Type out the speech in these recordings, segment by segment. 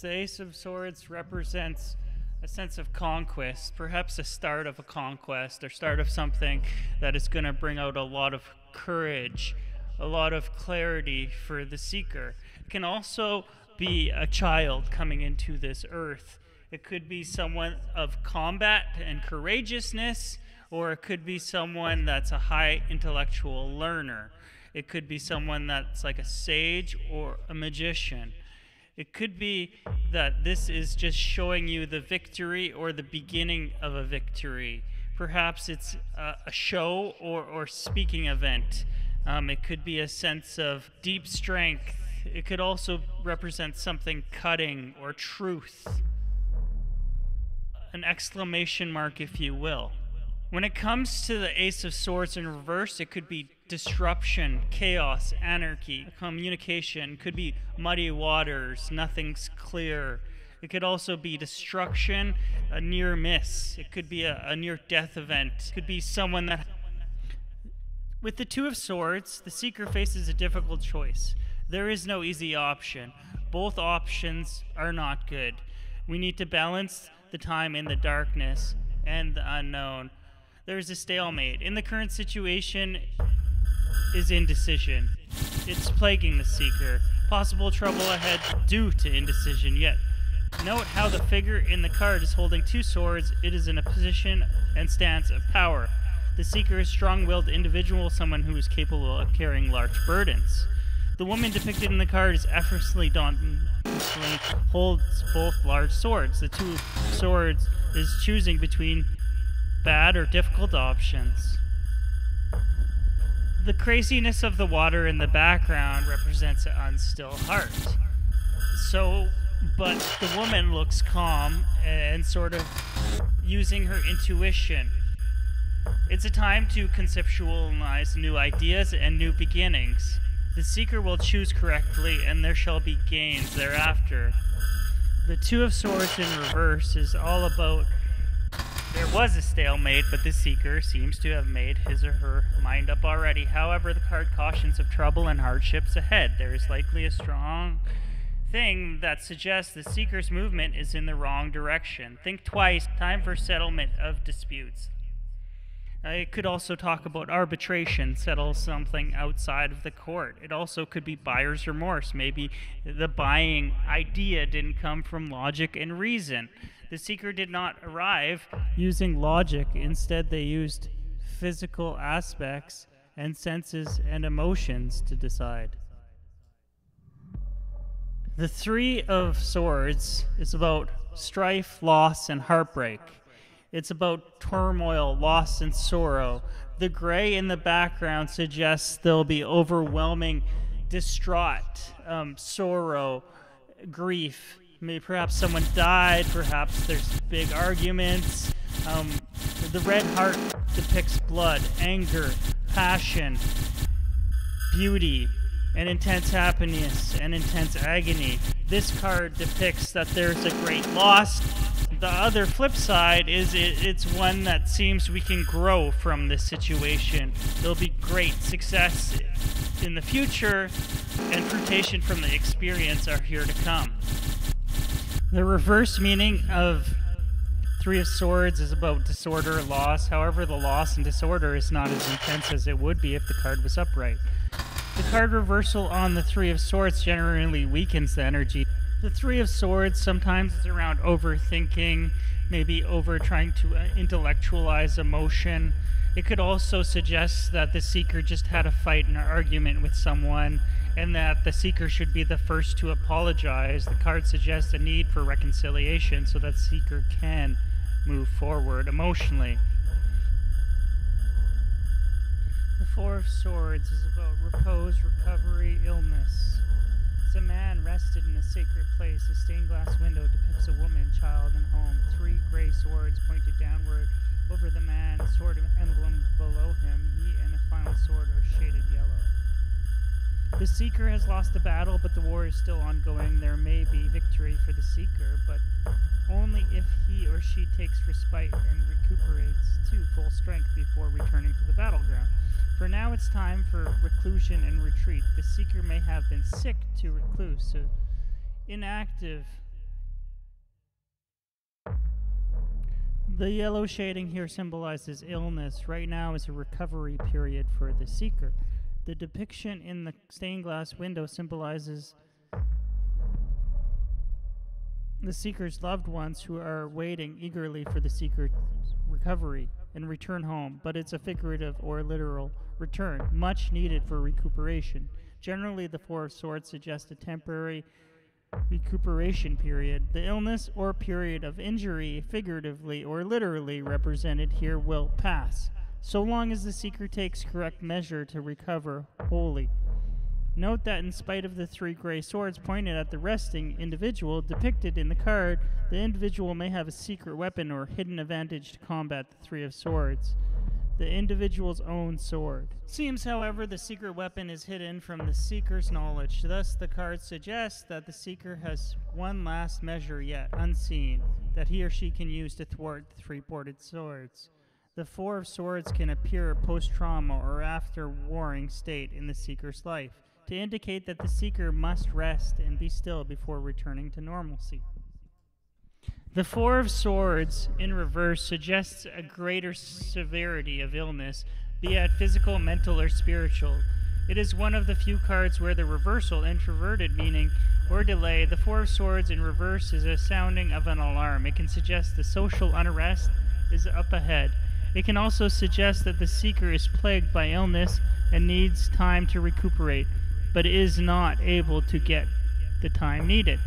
The Ace of Swords represents a sense of conquest, perhaps a start of a conquest or start of something that is going to bring out a lot of courage, a lot of clarity for the seeker. It can also be a child coming into this earth. It could be someone of combat and courageousness, or it could be someone that's a high intellectual learner. It could be someone that's like a sage or a magician. It could be that this is just showing you the victory or the beginning of a victory. Perhaps it's a show or speaking event. It could be a sense of deep strength. It could also represent something cutting or truth. An exclamation mark, if you will. When it comes to the Ace of Swords in reverse, it could be disruption, chaos, anarchy, communication. It could be muddy waters, nothing's clear. It could also be destruction, a near miss. It could be a near-death event. It could be someone that... With the Two of Swords, the seeker faces a difficult choice. There is no easy option. Both options are not good. We need to balance the time in the darkness and the unknown. There is a stalemate. In the current situation is indecision. It's plaguing the seeker. Possible trouble ahead due to indecision, yet note how the figure in the card is holding two swords. It is in a position and stance of power. The seeker is a strong-willed individual, someone who is capable of carrying large burdens. The woman depicted in the card is effortlessly dauntlessly holds both large swords. The Two of Swords is choosing between bad or difficult options. The craziness of the water in the background represents an unstill heart. But the woman looks calm and sort of using her intuition. It's a time to conceptualize new ideas and new beginnings. The seeker will choose correctly, and there shall be gains thereafter. The Two of Swords in reverse is all about there was a stalemate, but the seeker seems to have made his or her mind up already. However, the card cautions of trouble and hardships ahead. There is likely a strong thing that suggests the seeker's movement is in the wrong direction. Think twice. Time for settlement of disputes. It could also talk about arbitration, settle something outside of the court. It also could be buyer's remorse. Maybe the buying idea didn't come from logic and reason. The seeker did not arrive using logic. Instead, they used physical aspects and senses and emotions to decide. The Three of Swords is about strife, loss, and heartbreak. It's about turmoil, loss, and sorrow. The gray in the background suggests there'll be overwhelming, distraught, sorrow, grief. Maybe perhaps someone died, perhaps there's big arguments. The red heart depicts blood, anger, passion, beauty, and intense happiness and intense agony. This card depicts that there's a great loss. The other flip side is it's one that seems we can grow from this situation. There'll be great success in the future, and fruition from the experience are here to come. The reverse meaning of Three of Swords is about disorder, loss. However, the loss and disorder is not as intense as it would be if the card was upright. The card reversal on the Three of Swords generally weakens the energy. The Three of Swords sometimes is around overthinking, maybe over trying to intellectualize emotion. It could also suggest that the seeker just had a fight and an argument with someone, and that the seeker should be the first to apologize. The card suggests a need for reconciliation so that seeker can move forward emotionally. The Four of Swords is about repose, recovery, illness. As a man rested in a sacred place, a stained glass window depicts a woman, child, and home. Three gray swords pointed downward over the man, a sword emblem below him. He and a final sword are shaded yellow. The seeker has lost the battle, but the war is still ongoing. There may be victory for the seeker, but only if he or she takes respite and recuperates to full strength before returning to the battleground. For now, it's time for reclusion and retreat. The seeker may have been sick to recluse, so inactive The yellow shading here symbolizes illness. Right now is a recovery period for the seeker. The depiction in the stained glass window symbolizes the seeker's loved ones who are waiting eagerly for the seeker's recovery and return home, but it's a figurative or literal return, much needed for recuperation. Generally, the Four of Swords suggests a temporary recuperation period. The illness or period of injury, figuratively or literally represented here, will pass, so long as the seeker takes correct measure to recover wholly. Note that in spite of the three gray swords pointed at the resting individual depicted in the card, the individual may have a secret weapon or hidden advantage to combat the Three of Swords, the individual's own sword. Seems, however, the secret weapon is hidden from the seeker's knowledge. Thus, the card suggests that the seeker has one last measure yet unseen that he or she can use to thwart the three-ported swords. The Four of Swords can appear post-trauma or after warring state in the seeker's life, to indicate that the seeker must rest and be still before returning to normalcy. The Four of Swords in reverse suggests a greater severity of illness, be it physical, mental, or spiritual. It is one of the few cards where the reversal, introverted meaning, or delay. The Four of Swords in reverse is a sounding of an alarm. It can suggest the social unrest is up ahead. It can also suggest that the seeker is plagued by illness and needs time to recuperate, but is not able to get the time needed.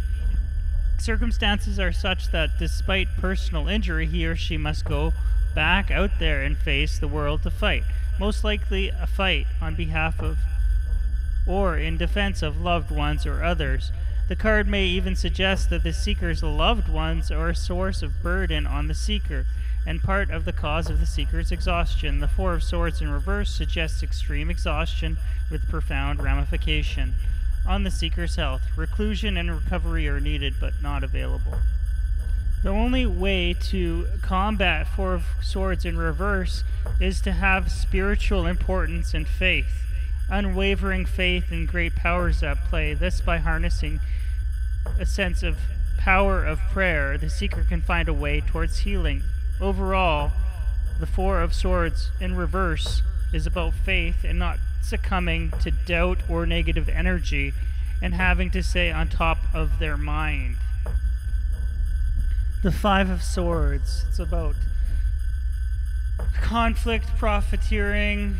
Circumstances are such that despite personal injury, he or she must go back out there and face the world to fight. Most likely a fight on behalf of or in defense of loved ones or others. The card may even suggest that the seeker's loved ones are a source of burden on the seeker and part of the cause of the seeker's exhaustion. The Four of Swords in reverse suggests extreme exhaustion with profound ramification on the seeker's health. Reclusion and recovery are needed but not available. The only way to combat Four of Swords in reverse is to have spiritual importance and faith, unwavering faith in great powers at play. This, by harnessing a sense of power of prayer, the seeker can find a way towards healing. Overall, the Four of Swords in reverse is about faith and not succumbing to doubt or negative energy and having to stay on top of their mind. The Five of Swords, it's about conflict, profiteering.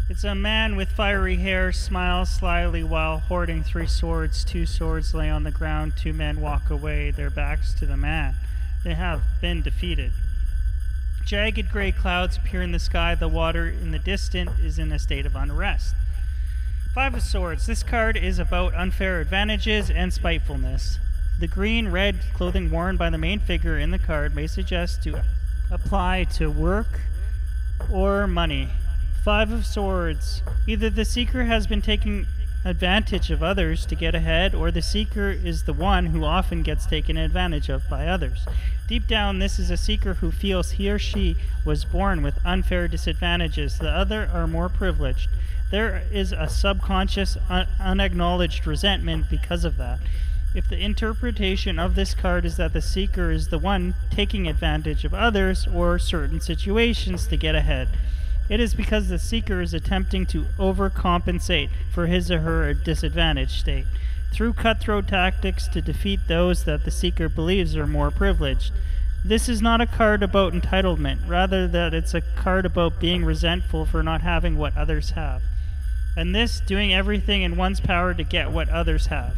It's a man with fiery hair smiles slyly while hoarding three swords. Two swords lay on the ground. Two men walk away, their backs to the man. They have been defeated. Jagged gray clouds appear in the sky. The water in the distance is in a state of unrest. Five of Swords. This card is about unfair advantages and spitefulness. The green-red clothing worn by the main figure in the card may suggest to apply to work or money. Five of Swords. Either the seeker has been taking advantage of others to get ahead, or the seeker is the one who often gets taken advantage of by others. Deep down, this is a seeker who feels he or she was born with unfair disadvantages. The other are more privileged. There is a subconscious, unacknowledged resentment because of that. If the interpretation of this card is that the seeker is the one taking advantage of others or certain situations to get ahead, it is because the seeker is attempting to overcompensate for his or her disadvantaged state through cutthroat tactics to defeat those that the seeker believes are more privileged. This is not a card about entitlement, rather that it's a card about being resentful for not having what others have, and this doing everything in one's power to get what others have.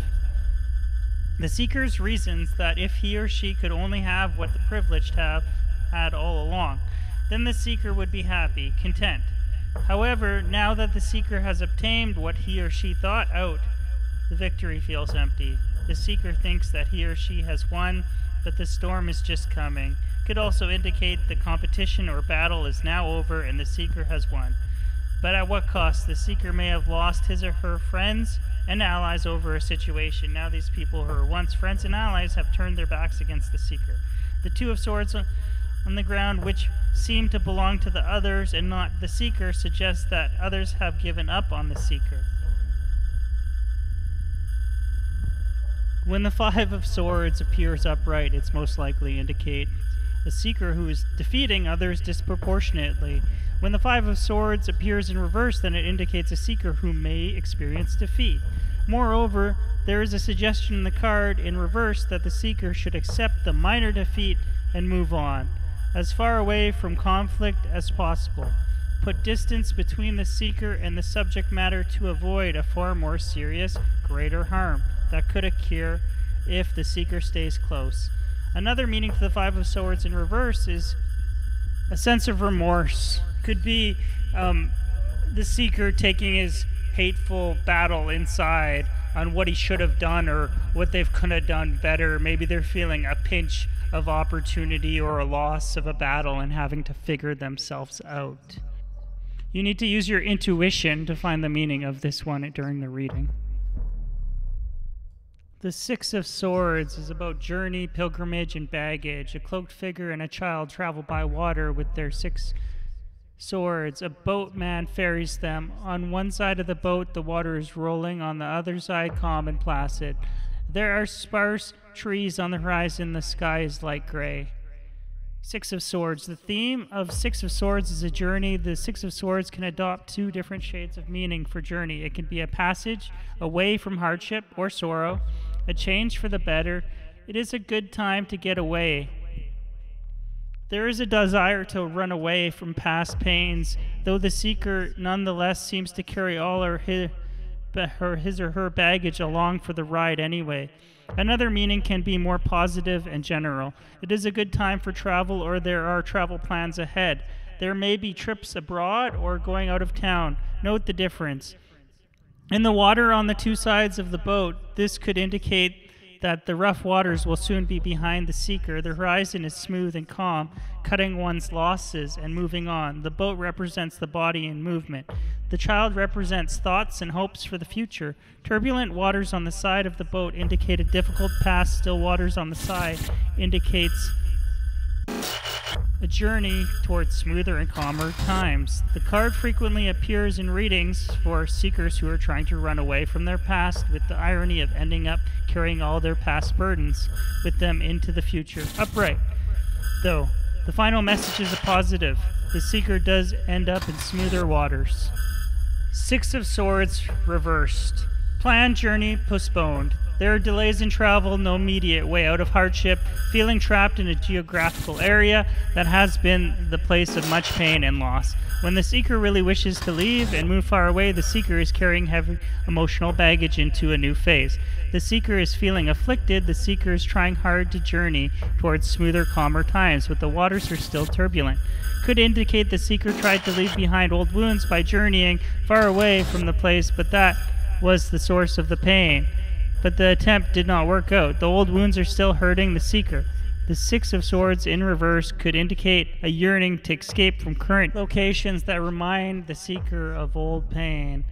The seeker's reasons that if he or she could only have what the privileged have had all along, then the seeker would be happy, content. However, now that the seeker has obtained what he or she thought out, the victory feels empty. The seeker thinks that he or she has won, but the storm is just coming. Could also indicate the competition or battle is now over and the seeker has won. But at what cost? The seeker may have lost his or her friends and allies over a situation. Now these people who were once friends and allies have turned their backs against the seeker. The Two of Swords on the ground, which seem to belong to the others and not the seeker, suggests that others have given up on the seeker. When the Five of Swords appears upright, it's most likely indicate a seeker who is defeating others disproportionately. When the Five of Swords appears in reverse, then it indicates a seeker who may experience defeat. Moreover, there is a suggestion in the card in reverse that the seeker should accept the minor defeat and move on, as far away from conflict as possible. Put distance between the seeker and the subject matter to avoid a far more serious, greater harm that could occur if the seeker stays close. Another meaning for the Five of Swords in reverse is a sense of remorse. Could be the seeker taking his hateful battle inside on what he should have done or what they could have done better. Maybe they're feeling a pinch of opportunity or a loss of a battle and having to figure themselves out. You need to use your intuition to find the meaning of this one during the reading. The Six of Swords is about journey, pilgrimage, and baggage. A cloaked figure and a child travel by water with their six swords. A boatman ferries them. On one side of the boat, the water is rolling. On the other side, calm and placid. There are sparse trees on the horizon. The sky is light gray. Six of Swords. The theme of Six of Swords is a journey. The Six of Swords can adopt two different shades of meaning for journey. It can be a passage away from hardship or sorrow, a change for the better. It is a good time to get away. There is a desire to run away from past pains, though the seeker nonetheless seems to carry all his or her baggage along for the ride anyway. Another meaning can be more positive and general. It is a good time for travel, or there are travel plans ahead. There may be trips abroad or going out of town. Note the difference. In the water on the two sides of the boat, this could indicate that the rough waters will soon be behind the seeker. The horizon is smooth and calm, cutting one's losses and moving on. The boat represents the body in movement. The child represents thoughts and hopes for the future. Turbulent waters on the side of the boat indicate a difficult past. Still waters on the side indicates a journey towards smoother and calmer times. The card frequently appears in readings for seekers who are trying to run away from their past, with the irony of ending up carrying all their past burdens with them into the future. Upright, though, the final message is a positive. The seeker does end up in smoother waters. Six of Swords reversed. Planned journey postponed. There are delays in travel, no immediate way out of hardship, feeling trapped in a geographical area that has been the place of much pain and loss. When the seeker really wishes to leave and move far away, the seeker is carrying heavy emotional baggage into a new phase. The seeker is feeling afflicted. The seeker is trying hard to journey towards smoother, calmer times, but the waters are still turbulent. Could indicate the seeker tried to leave behind old wounds by journeying far away from the place, but that was the source of the pain. But the attempt did not work out. The old wounds are still hurting the seeker. The Six of Swords in reverse could indicate a yearning to escape from current locations that remind the seeker of old pain.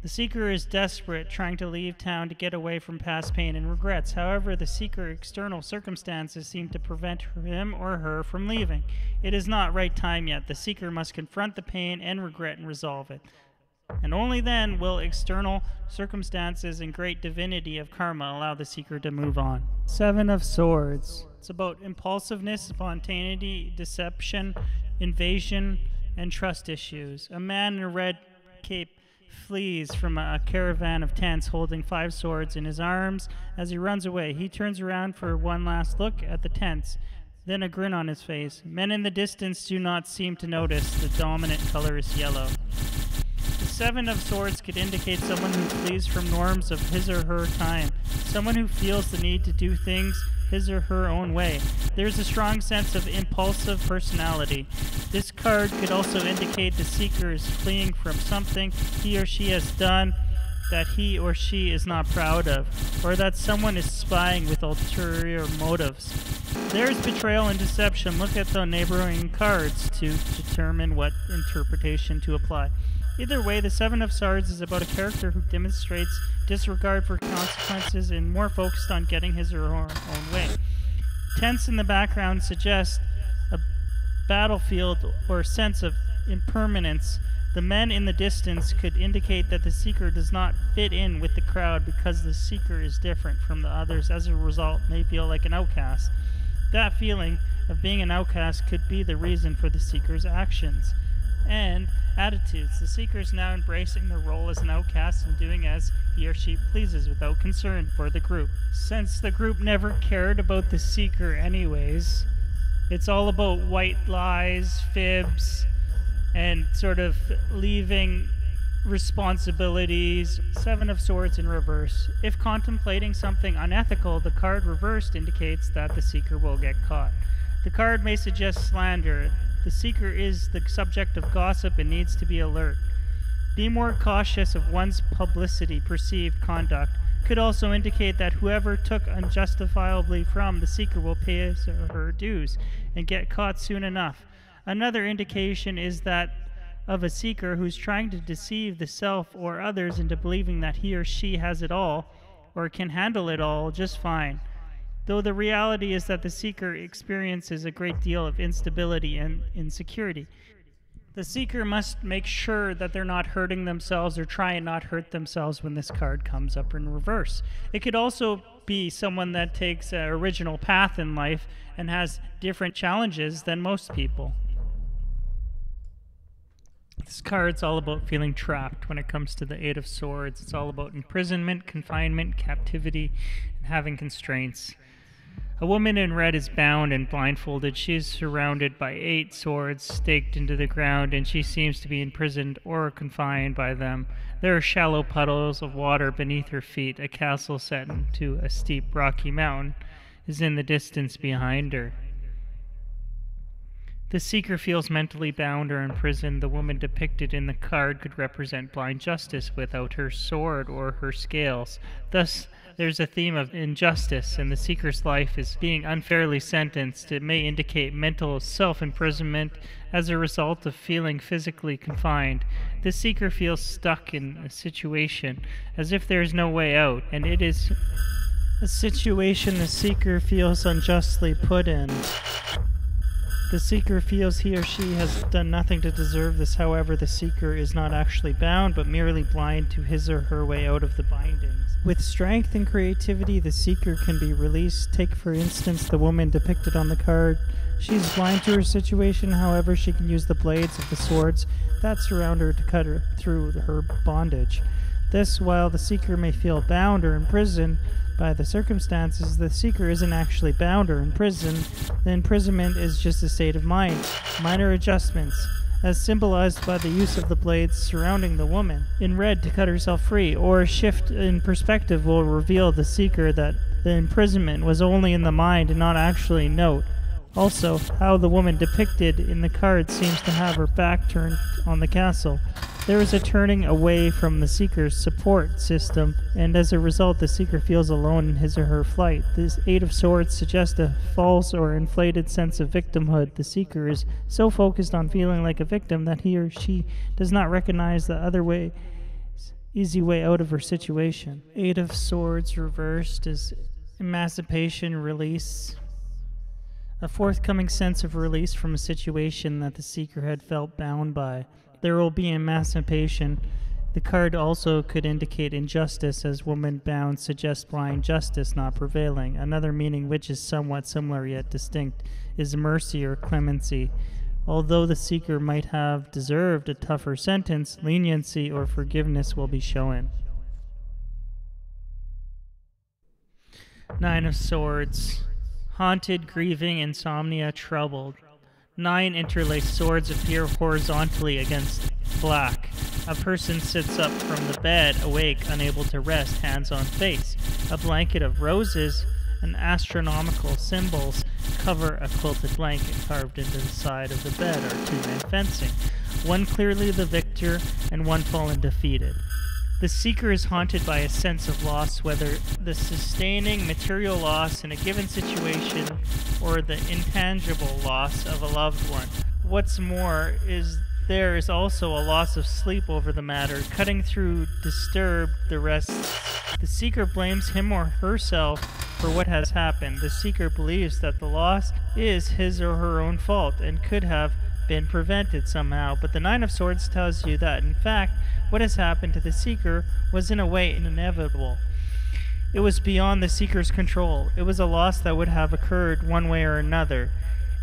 The seeker is desperate, trying to leave town to get away from past pain and regrets. However, the seeker's external circumstances seem to prevent him or her from leaving. It is not right time yet. The seeker must confront the pain and regret and resolve it. And only then will external circumstances and great divinity of karma allow the seeker to move on. Seven of Swords. It's about impulsiveness, spontaneity, deception, invasion, and trust issues. A man in a red cape flees from a caravan of tents holding 5 swords in his arms. As he runs away, he turns around for one last look at the tents, then a grin on his face. Men in the distance do not seem to notice the dominant color is yellow. The Seven of Swords could indicate someone who flees from norms of his or her time, someone who feels the need to do things his or her own way. There's a strong sense of impulsive personality. This card could also indicate the seeker is fleeing from something he or she has done that he or she is not proud of, or that someone is spying with ulterior motives. There's betrayal and deception. Look at the neighboring cards to determine what interpretation to apply. Either way, the Seven of Swords is about a character who demonstrates disregard for consequences and more focused on getting his or her own way. Tents in the background suggest a battlefield or sense of impermanence The men in the distance could indicate that the seeker does not fit in with the crowd because the seeker is different from the others, as a result may feel like an outcast. That feeling of being an outcast could be the reason for the seeker's actions and attitudes. The seeker is now embracing their role as an outcast and doing as he or she pleases without concern for the group. Since the group never cared about the seeker anyways, it's all about white lies, fibs, and sort of leaving responsibilities. Seven of Swords in reverse. If contemplating something unethical, the card reversed indicates that the seeker will get caught. The card may suggest slander. The seeker is the subject of gossip and needs to be alert. Be more cautious of one's publicity perceived conduct. Could also indicate that whoever took unjustifiably from the seeker will pay his or her dues and get caught soon enough. Another indication is that of a seeker who's trying to deceive the self or others into believing that he or she has it all or can handle it all just fine, though the reality is that the seeker experiences a great deal of instability and insecurity. The seeker must make sure that they're not hurting themselves or try and not hurt themselves when this card comes up in reverse. It could also be someone that takes an original path in life and has different challenges than most people. This card's all about feeling trapped when it comes to the Eight of Swords. It's all about imprisonment, confinement, captivity, and having constraints. A woman in red is bound and blindfolded. She is surrounded by 8 swords staked into the ground, and she seems to be imprisoned or confined by them. There are shallow puddles of water beneath her feet. A castle set into a steep rocky mountain is in the distance behind her. The seeker feels mentally bound or imprisoned. The woman depicted in the card could represent blind justice without her sword or her scales. Thus, there's a theme of injustice, and the seeker's life is being unfairly sentenced. It may indicate mental self-imprisonment as a result of feeling physically confined. The seeker feels stuck in a situation, as if there is no way out, and it is a situation the seeker feels unjustly put in. The seeker feels he or she has done nothing to deserve this. However, the seeker is not actually bound, but merely blind to his or her way out of the bindings. With strength and creativity, the seeker can be released. Take, for instance, the woman depicted on the card. She's blind to her situation, however, she can use the blades of the swords that surround her to cut her through her bondage. This, while the seeker may feel bound or imprisoned by the circumstances, the seeker isn't actually bound or imprisoned. The imprisonment is just a state of mind. Minor adjustments, as symbolized by the use of the blades surrounding the woman in red to cut herself free, or a shift in perspective will reveal the seeker that the imprisonment was only in the mind and not actually note. Also, how the woman depicted in the card seems to have her back turned on the castle. There is a turning away from the seeker's support system, and as a result the seeker feels alone in his or her flight. This Eight of Swords suggests a false or inflated sense of victimhood. The seeker is so focused on feeling like a victim that he or she does not recognize the other way, easy way out of her situation. Eight of Swords reversed is emancipation, release. A forthcoming sense of release from a situation that the seeker had felt bound by. There will be emancipation. The card also could indicate injustice, as woman bound suggests blind justice not prevailing. Another meaning, which is somewhat similar yet distinct, is mercy or clemency. Although the seeker might have deserved a tougher sentence, leniency or forgiveness will be shown. Nine of Swords. Haunted, grieving, insomnia, troubled. 9 interlaced swords appear horizontally against black. A person sits up from the bed, awake, unable to rest, hands on face. A blanket of roses and astronomical symbols cover a quilted blanket. Carved into the side of the bed are 2 men fencing, one clearly the victor and one fallen defeated. The seeker is haunted by a sense of loss, whether the sustaining material loss in a given situation or the intangible loss of a loved one. What's more, there is also a loss of sleep over the matter, cutting through disturbed the rest. The seeker blames him or herself for what has happened. The seeker believes that the loss is his or her own fault and could have been prevented somehow, but the Nine of Swords tells you that, in fact, what has happened to the Seeker was in a way inevitable. It was beyond the Seeker's control. It was a loss that would have occurred one way or another.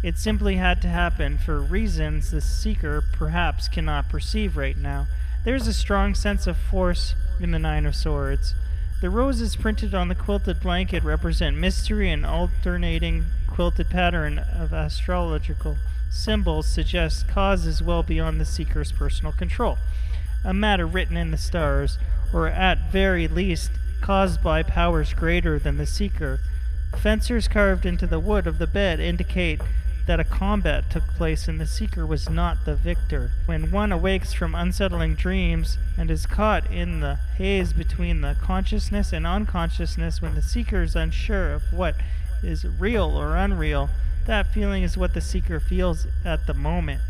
It simply had to happen for reasons the Seeker perhaps cannot perceive right now. There is a strong sense of force in the Nine of Swords. The roses printed on the quilted blanket represent mystery, and alternating quilted pattern of astrological symbols suggests causes well beyond the Seeker's personal control. A matter written in the stars, or at very least caused by powers greater than the Seeker. Fencers carved into the wood of the bed indicate that a combat took place and the Seeker was not the victor. When one awakes from unsettling dreams and is caught in the haze between the consciousness and unconsciousness, when the Seeker is unsure of what is real or unreal, that feeling is what the Seeker feels at the moment.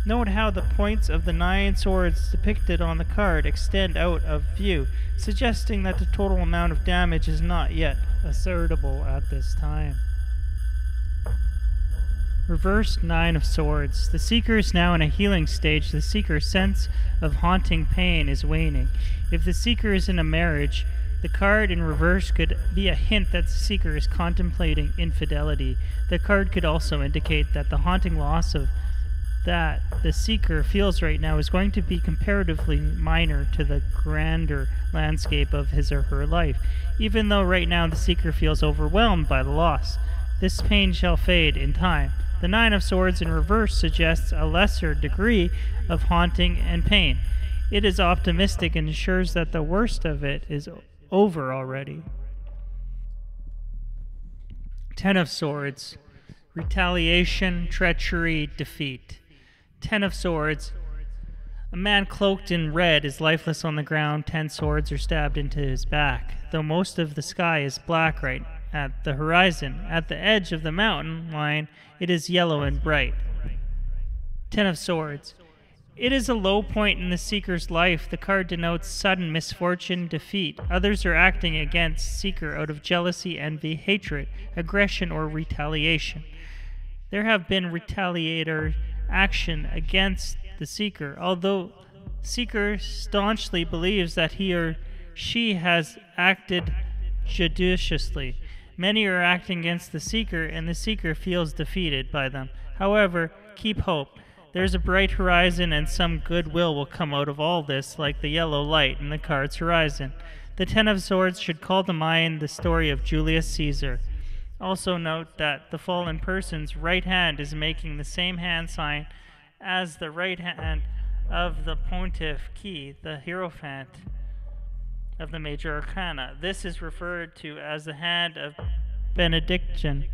Note how the points of the 9 swords depicted on the card extend out of view, suggesting that the total amount of damage is not yet ascertainable at this time. Reversed 9 of Swords. The Seeker is now in a healing stage. The Seeker's sense of haunting pain is waning. If the Seeker is in a marriage, the card in reverse could be a hint that the Seeker is contemplating infidelity. The card could also indicate that the haunting loss of that the Seeker feels right now is going to be comparatively minor to the grander landscape of his or her life, even though right now the Seeker feels overwhelmed by the loss. This pain shall fade in time. The 9 of Swords in reverse suggests a lesser degree of haunting and pain. It is optimistic and assures that the worst of it is over already. 10 of Swords. Retaliation, treachery, defeat. 10 of Swords. A man cloaked in red is lifeless on the ground. 10 swords are stabbed into his back. Though most of the sky is black right at the horizon, at the edge of the mountain line, it is yellow and bright. 10 of Swords. It is a low point in the Seeker's life. The card denotes sudden misfortune, defeat. Others are acting against Seeker out of jealousy, envy, hatred, aggression, or retaliation. There have been retaliator action against the Seeker, although Seeker staunchly believes that he or she has acted judiciously. Many are acting against the Seeker, and the Seeker feels defeated by them. However, keep hope. There's a bright horizon, and some goodwill will come out of all this, like the yellow light in the card's horizon. The 10 of Swords should call to mind the story of Julius Caesar. Also note that the fallen person's right hand is making the same hand sign as the right hand of the Pontiff Key, the Hierophant of the Major Arcana. This is referred to as the hand of benediction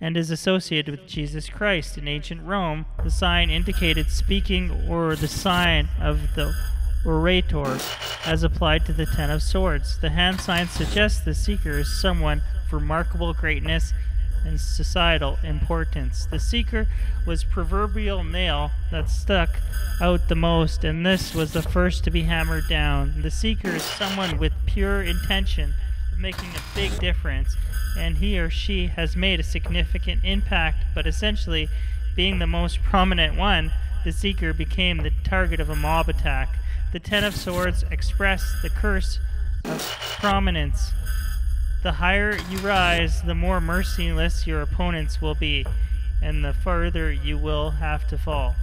and is associated with Jesus Christ. In ancient Rome, the sign indicated speaking, or the sign of the orator as applied to the 10 of Swords. The hand sign suggests the Seeker is someone of remarkable greatness and societal importance. The Seeker was proverbial nail that stuck out the most, and this was the first to be hammered down. The Seeker is someone with pure intention of making a big difference, and he or she has made a significant impact, but essentially, being the most prominent one, the Seeker became the target of a mob attack. The 10 of Swords express the curse of prominence. The higher you rise, the more merciless your opponents will be, and the farther you will have to fall.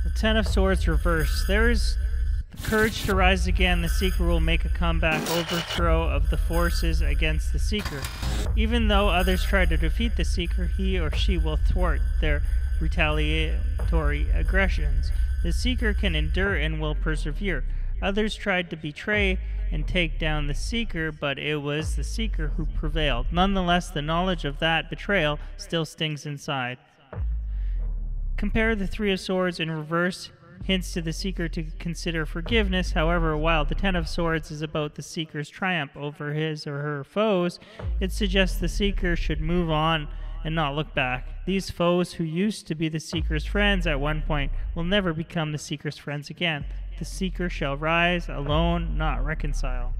The 10 of Swords reverse. There is the courage to rise again. The Seeker will make a comeback overthrow of the forces against the Seeker. Even though others try to defeat the Seeker, he or she will thwart their retaliatory aggressions. The Seeker can endure and will persevere. Others tried to betray and take down the Seeker, but it was the Seeker who prevailed. Nonetheless, the knowledge of that betrayal still stings inside. Compare the 3 of Swords in reverse hints to the Seeker to consider forgiveness. However, while the 10 of Swords is about the Seeker's triumph over his or her foes, it suggests the Seeker should move on and not look back. These foes who used to be the Seeker's friends at one point will never become the Seeker's friends again. The Seeker shall rise alone, not reconcile.